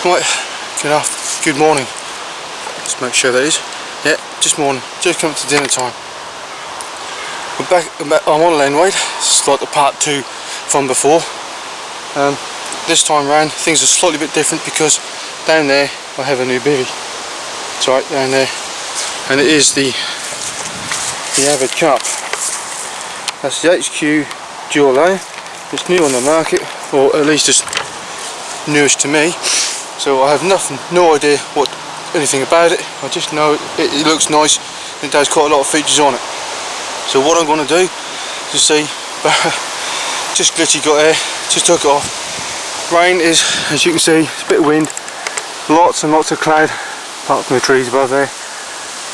Right, good morning. Let's make sure that is. Yeah, just morning. Just come to dinner time. I'm back. I'm on lenwade. It's like the part 2 from before. This time round things are slightly bit different because down there I have a new bivvy. It's right down there, and it is the avid carp. That's the HQ duel. It's new on the market, or at least it's newish to me. So I have no idea anything about it. I just know it looks nice and it does quite a lot of features on it. So what I'm going to do to see, just glitchy got air, just took it off. Rain is, as you can see, it's a bit of wind, lots and lots of cloud apart from the trees above there,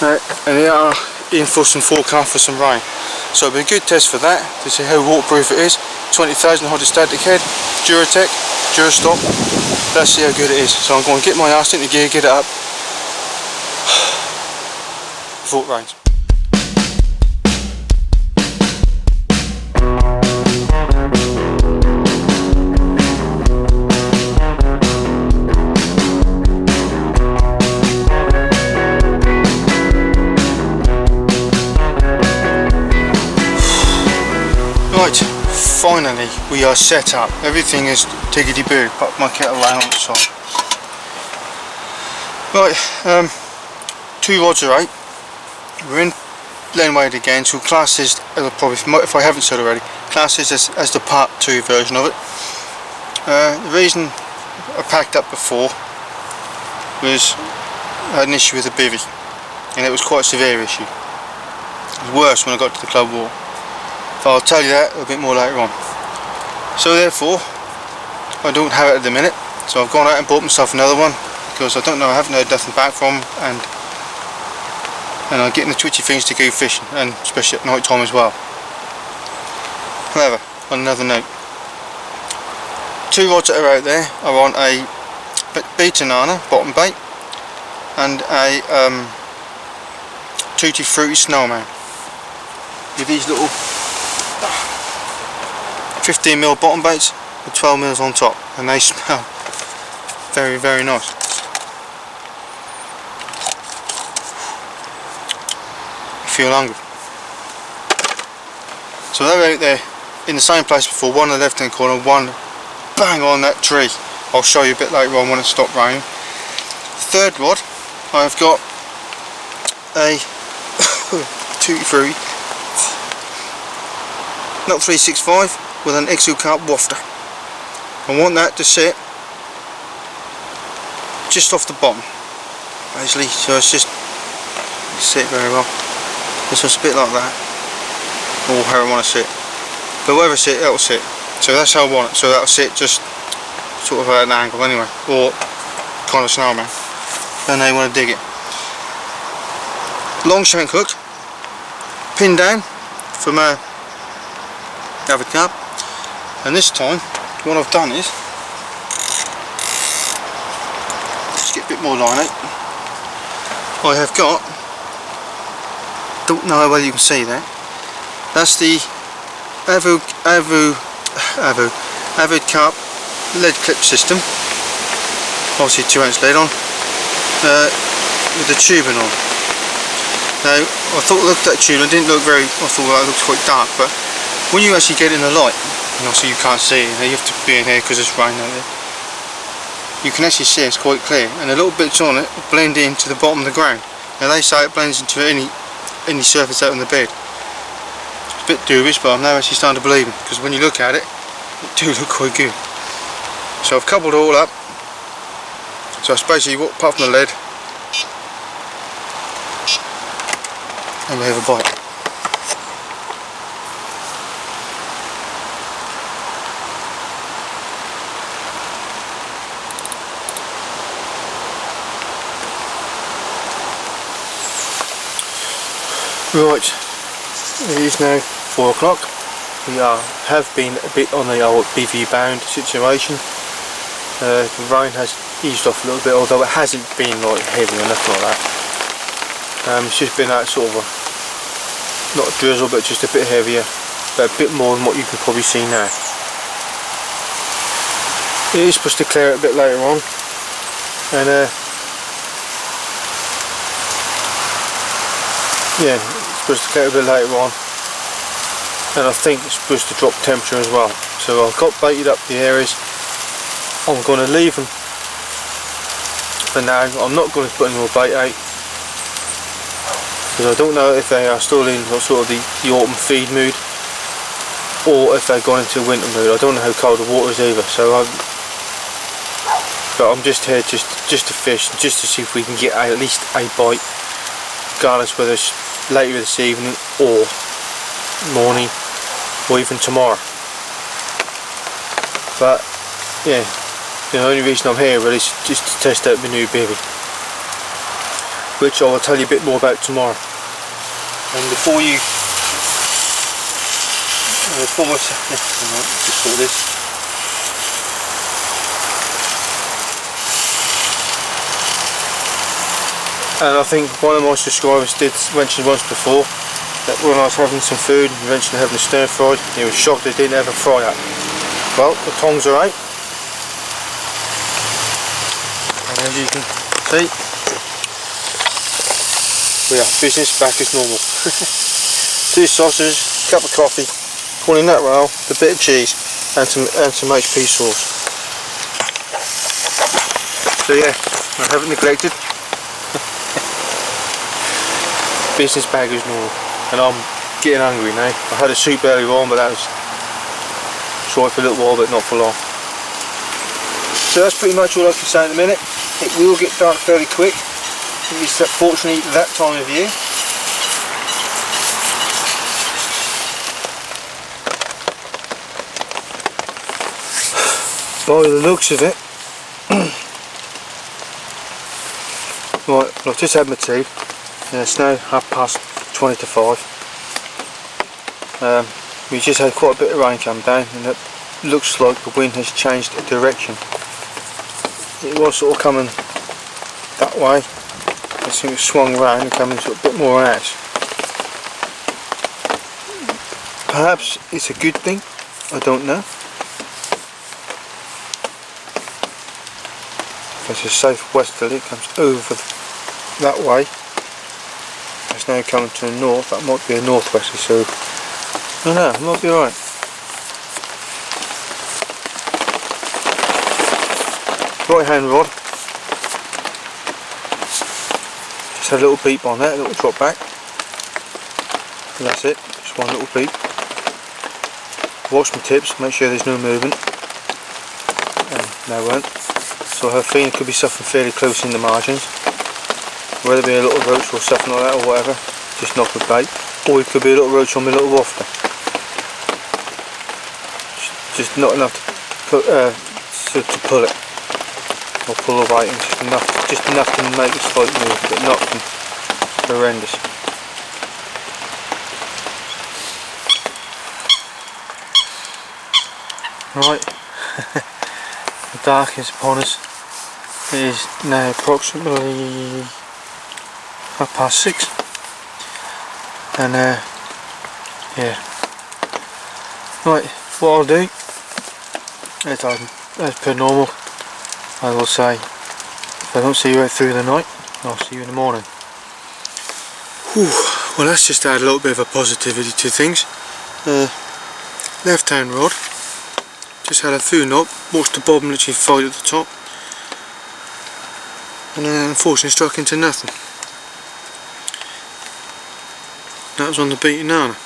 and they are in for some forecast for some rain. So it'll be a good test for that, to see how waterproof it is. 20,000 hydrostatic head, Duratec, Durastop. Let's see how good it is. So I'm going to get my ass into gear, get it up before it rains. Right, finally we are set up. Everything is tiggity-boo, but my kettle laying on the side. Right, 2 rods are 8. We're in lenwade again, so class this, probably, if I haven't said already, class this as the part 2 version of it. The reason I packed up before was I had an issue with the bivvy, and it was quite a severe issue. It was worse when I got to the club wall. But I'll tell you that a bit more later on. So therefore, I don't have it at the minute. So I've gone out and bought myself another one because I don't know, I haven't heard nothing back from, and I'm getting the twitchy things to go fishing, and especially at night time as well. However, on another note, 2 rods that are out there are on a Beta Nana bottom bait and a Tutti Frutti Snowman with these little 15mm bottom baits with 12mm on top, and they smell very, very nice. I feel hungry. So they're out there in the same place before, one in the left hand corner, one bang on that tree. I'll show you a bit later on when it stopped raining. The 3rd rod, I've got a Tutti Frutti, not 365, with an XL carp wafter. I want that to sit just off the bottom, basically, so it's just sit very well. It's just a bit like that, or how I want to sit. But wherever I sit, that'll sit. So that's how I want it. So that'll sit just sort of at an angle anyway, or kind of snowman. Then they want to dig it. Long shank hook, pinned down from a avid carp. And this time, what I've done is, just get a bit more line out. I have got, don't know how well you can see that, that's the avid carp lead clip system, obviously 2-ounce lead on, with the tubing on. Now, I thought, looked at that tubing, it didn't look very, I thought that looked quite dark, but when you actually get in the light, and also you can't see it, you have to be in here because it's raining out there, you can actually see it's quite clear, and the little bits on it blend into the bottom of the ground. Now they say it blends into any surface out on the bed. It's a bit dubious, but I'm now actually starting to believe it, because when you look at it, it do look quite good. So I've coupled it all up, so it's basically what, apart from the lead, and we have a bite. Right, it is now 4 o'clock. We have been a bit on the old bivvy bound situation. The rain has eased off a little bit, although it hasn't been like heavy or nothing like that. It's just been that sort of not a drizzle, but just a bit heavier, but a bit more than what you can probably see now. It is supposed to clear it a bit later on, and yeah, it's supposed to get a bit later on, and I think it's supposed to drop temperature as well. So I've got baited up the areas. I'm going to leave them for now. I'm not going to put any more bait out because I don't know if they are still in sort of the autumn feed mood, or if they're going into winter mood. I don't know how cold the water is either. So but I'm just here just to fish, just to see if we can get at least a bite, regardless whether it's later this evening or morning or even tomorrow. But yeah, the only reason I'm here really is just to test out my new bivvy, which I will tell you a bit more about tomorrow. And before I just saw this. And I think one of my subscribers did mention once before that when I was having some food and eventually having a stir fry, he was shocked they didn't have a fry up. Well, the tongs are out, and as you can see, we are business back as normal. 2 sausages, cup of coffee, corn nut roll, a bit of cheese, and some HP sauce. So yeah, I haven't neglected. Business bag as normal, and I'm getting hungry now. I had a soup earlier on, but that was short for a little while, but not for long. So that's pretty much all I can say at the minute. It will get dark fairly quick. It's fortunately that time of year. By the looks of it, right, I've just had my tea. It's now 5:20 to 5. We just had quite a bit of rain come down, and it looks like the wind has changed direction. It was sort of coming that way. I think it swung round and coming sort of a bit more out. Perhaps it's a good thing, I don't know. If it's a southwesterly, it comes over that way. It's now coming to the north. That might be a northwesterly, so I don't know, it might be alright. Right hand rod. Just had a little beep on that, a little drop back. And that's it, just one little beep. Watch my tips, make sure there's no movement. And there weren't. So I have a feeling it could be something fairly close in the margins. Whether it be a little roach or something like that or whatever, just knock the bait. Or it could be a little roach on my little wafter. Just not enough to pull it. Or pull the bait in, just enough to make a slight move, but nothing horrendous. Right, the dark is upon us. It is now approximately 6:30, and yeah. Right, what I'll do, as per normal, I will say, if I don't see you out through the night, I'll see you in the morning. Whew, well, that's just add a little bit of a positivity to things. Left hand rod, just had a few knob, watched the bobbin literally fight at the top, and then unfortunately struck into nothing. That was on the beaten nana.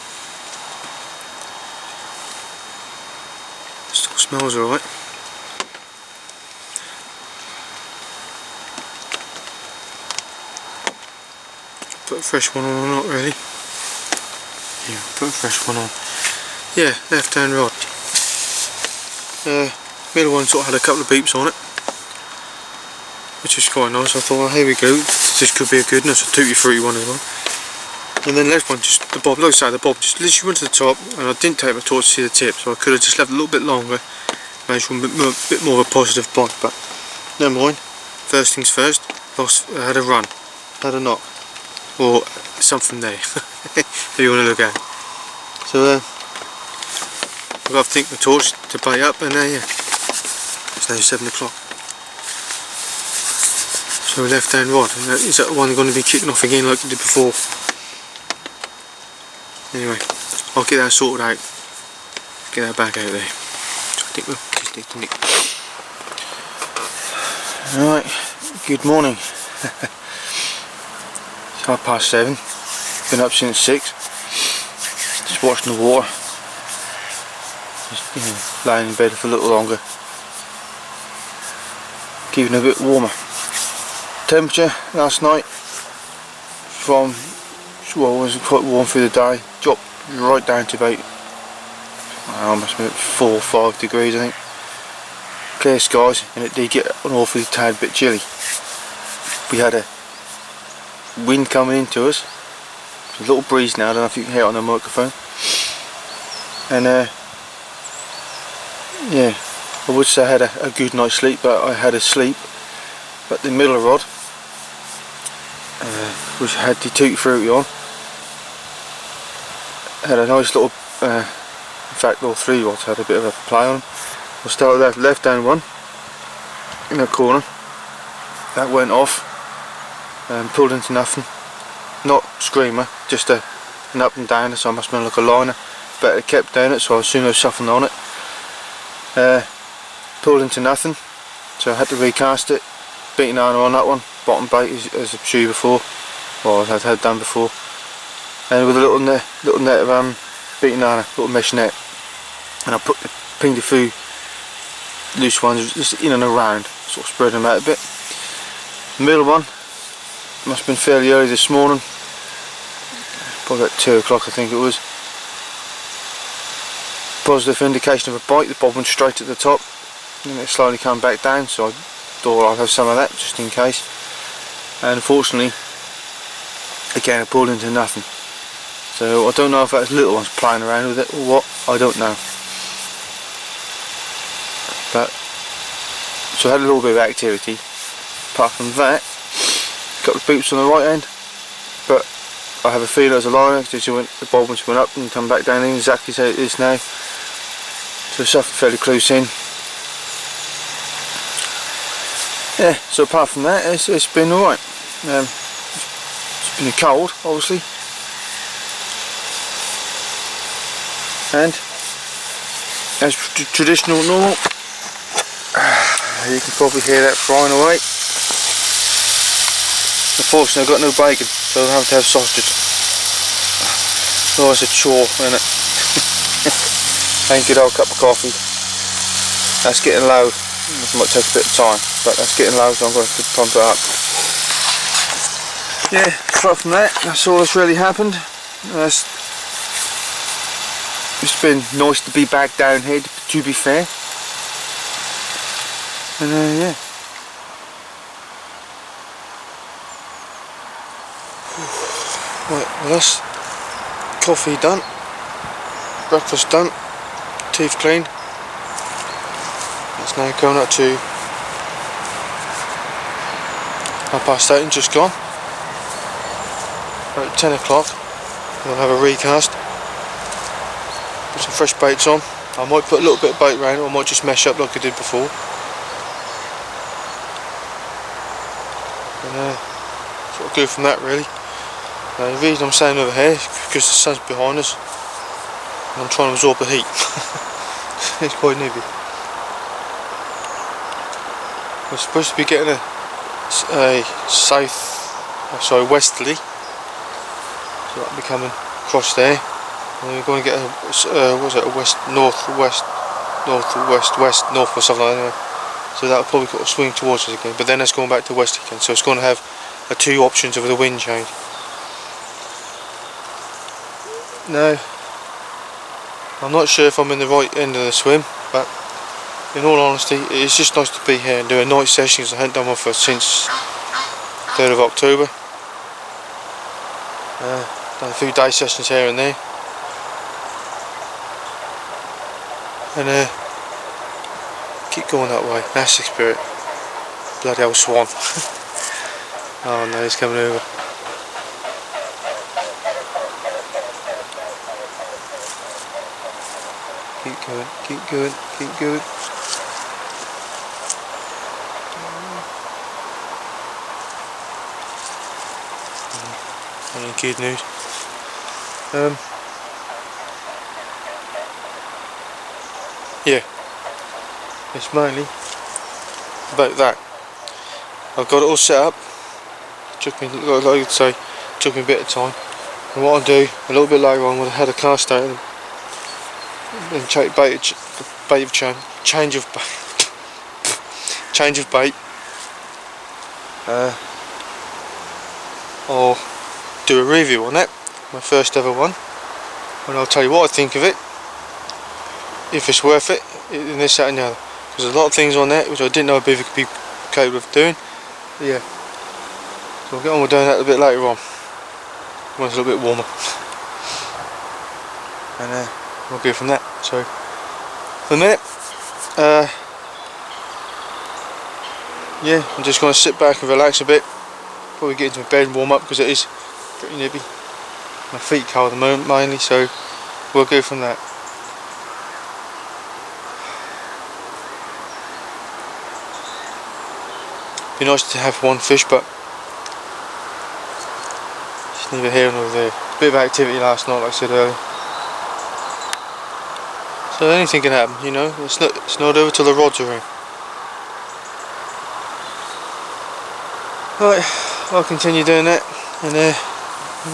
Still smells alright. Put a fresh one on or not really? Yeah, put a fresh one on. Yeah, left hand rod. Middle one sort of had a couple of beeps on it, which is quite nice. I thought, well, here we go, this could be a good one. It's a tutti fruity one as well. And then left one, just the bob, like I say, the bob just literally went to the top, and I didn't take my torch to see the tip, so I could have just left a little bit longer, made sure a bit more of a positive bite, but never mind. First things first, I had a run, had a knock, or something there, if you want to look at it. So I've got to think my torch to bait up, and yeah, it's now 7 o'clock. So left hand rod, is that one going to be kicking off again like it did before? Anyway, I'll get that sorted out, get that back out there. So I think we'll just need to nick. Alright, good morning. It's 7:30, been up since 6, just watching the water, just lying in bed for a little longer, keeping it a bit warmer. Temperature last night from, well, it was quite warm through the day, dropped right down to about, must be 4 or 5 degrees I think. Clear skies, and it did get an awfully tad bit chilly. We had a wind coming into us. There's a little breeze now, I don't know if you can hear it on the microphone. And yeah, I would say I had a good night's sleep, but I had a sleep at the middle rod, which had the tutti frutti on. Had a nice little, in fact all 3 rods had a bit of a play on them. We'll start with that left hand one in the corner. That went off and pulled into nothing. Not screamer, just an up and down, so I must have been like a liner, but it kept down it, so I soon as softened on it. Pulled into nothing, so I had to recast it. Beating iron on that one, bottom bait as I've shown before, or I've had done before, and with a little net of beating iron, little mesh net, and I pinged a few loose ones just in and around, sort of spread them out a bit. The middle one must have been fairly early this morning, probably about 2 o'clock I think it was. Positive indication of a bite. The bob went straight at the top and it slowly came back down, so I thought I'd have some of that just in case. And unfortunately, again, it pulled into nothing. So I don't know if that's little ones playing around with it or what, I don't know. But so I had a little bit of activity. Apart from that, a couple of boops on the right end, but I have a feeling it was a liner because the bob went up and come back down in exactly as it is now. So it's fairly close in. Yeah, so apart from that, it's been alright. It's been cold, obviously, and as traditional normal, you can probably hear that frying away. Unfortunately I've got no bacon, so I'll have to have sausage. Oh, it's a chore, isn't it? And a good old cup of coffee. That's getting low. This might take a bit of time, but that's getting low, so I'm going to have to pump it up. Yeah, apart from that, that's all that's really happened. It's been nice to be back down here, to be fair. And yeah. Right, well that's coffee done, breakfast done, teeth cleaned. It's now going up to 8:30 and just gone. About 10 o'clock, we'll have a recast. Put some fresh baits on. I might put a little bit of bait around it, or I might just mesh up like I did before. And sort of go from that really. The reason I'm staying over here is because the sun's behind us and I'm trying to absorb the heat. It's quite nippy. We're supposed to be getting a westerly, so that'll be coming across there, and we're going to get a northwest or something like that. So that'll probably swing towards us again, but then it's going back to west again, so it's going to have 2 options of the wind change. No, I'm not sure if I'm in the right end of the swim, but in all honesty, it's just nice to be here and do a night session, because I haven't done one since 3rd of October. Done a few day sessions here and there, and keep going that way. That's the spirit. Bloody old swan. Oh no, he's coming over. Keep going, keep going, keep going. any good news. Yeah, it's mainly about that. I've got it all set up. Took me, like I'd say, took me a bit of time. And what I'll do a little bit later on when I had a cast out and change of bait. I'll do a review on that, my first ever one, and I'll tell you what I think of it, if it's worth it, in this, that and the other. There's a lot of things on there which I didn't know a bivvy could be capable of doing. But yeah, so I'll get on with doing that a bit later on, when it's a little bit warmer. And we'll go from that. So, for the minute, yeah, I'm just going to sit back and relax a bit. Probably get into bed and warm up because it is pretty nippy. My feet cold at the moment mainly, so we'll go from that. Be nice to have one fish, but it's neither here nor there. A bit of activity last night, like I said earlier. So anything can happen, you know. It's not over till the rods are in. Right, I'll continue doing that and I'll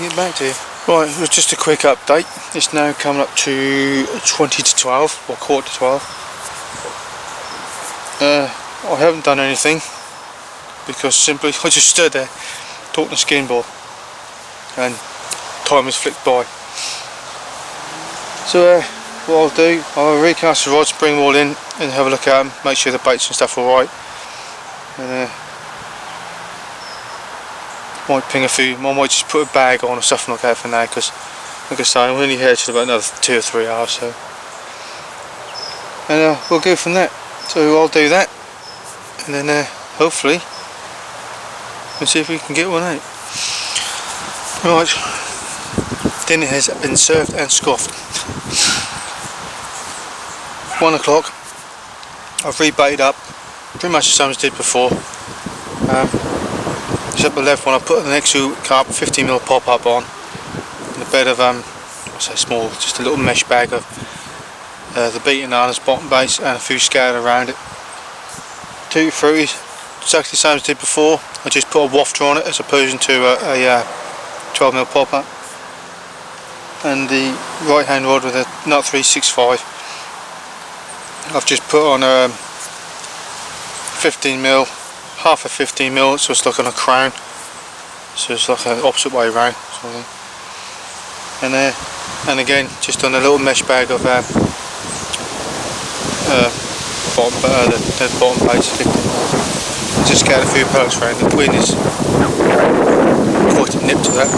get back to you. Right, it was just a quick update. It's now coming up to 20 to 12, or quarter to 12. I haven't done anything because simply I just stood there talking to skin board and time has flicked by. So what I'll do, I'll recast the rods, bring them all in and have a look at them, make sure the baits and stuff are alright. And might ping a few, I might just put a bag on or something like that for now, because like I say, I'm only here till about another 2 or 3 hours, so. And we'll go from that. So I'll do that, and then hopefully we'll see if we can get one out. Right, dinner has been served and scoffed. 1 o'clock. I've rebaited up pretty much the same as I did before. Except the left one I put an extra carp 15mm pop up on, and a bed of I say small, just a little mesh bag of the beaten harness bottom base and a few scattered around it. 2 fruities, exactly the same as I did before. I just put a wafter on it as opposed to a 12mm pop up, and the right hand rod with a nut 365. I've just put on a 15mm, half a 15mm, so it's like on a crown, so it's like an opposite way around sort of thing. And again, just on a little mesh bag of the bottom base. Just scattered a few pellets around. The wind is quite a nip to that.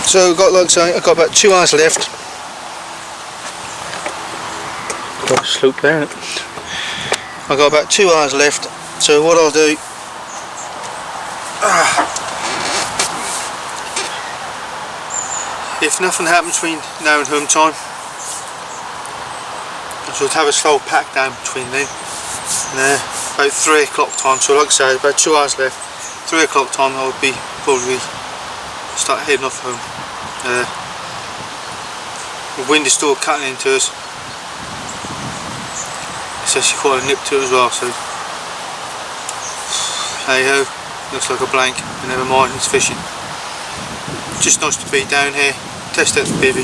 So I've got, like I say, I've got about 2 hours left. Got a slope there, isn't it? I've got about 2 hours left, so what I'll do, if nothing happens between now and home time, I should have a slow pack down between then and about 3 o'clock time. So like I say, about 2 hours left. 3 o'clock time I would be probably start heading off home. The wind is still cutting into us. It's actually quite a nip to it as well, so hey ho, looks like a blank, but never mind, it's fishing. Just nice to be down here, test out the bivvy,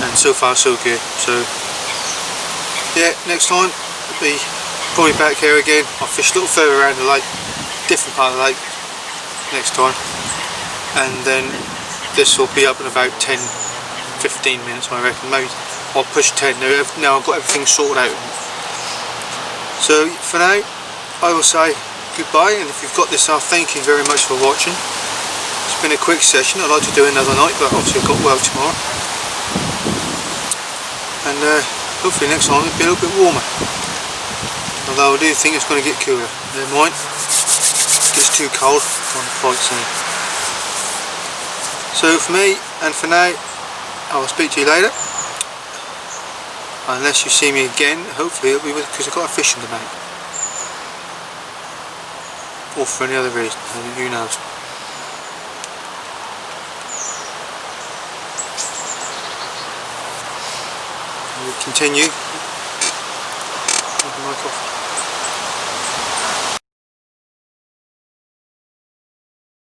and so far so good. So yeah, next time I'll be probably back here again. I'll fish a little further around the lake, different part of the lake next time, and then this will be up in about 10-15 minutes I reckon. Maybe I'll push 10 now I've got everything sorted out. So for now I will say goodbye, and if you've got this far, thank you very much for watching. It's been a quick session. I'd like to do another night, but obviously I've got work tomorrow, and hopefully next time it'll be a little bit warmer, although I do think it's going to get cooler. Never mind, it gets too cold on the fight scene. So for me and for now, I will speak to you later. Unless you see me again, hopefully it'll be because I've got a fishing debate, or for any other reason, who knows. we'll continue. Mic off.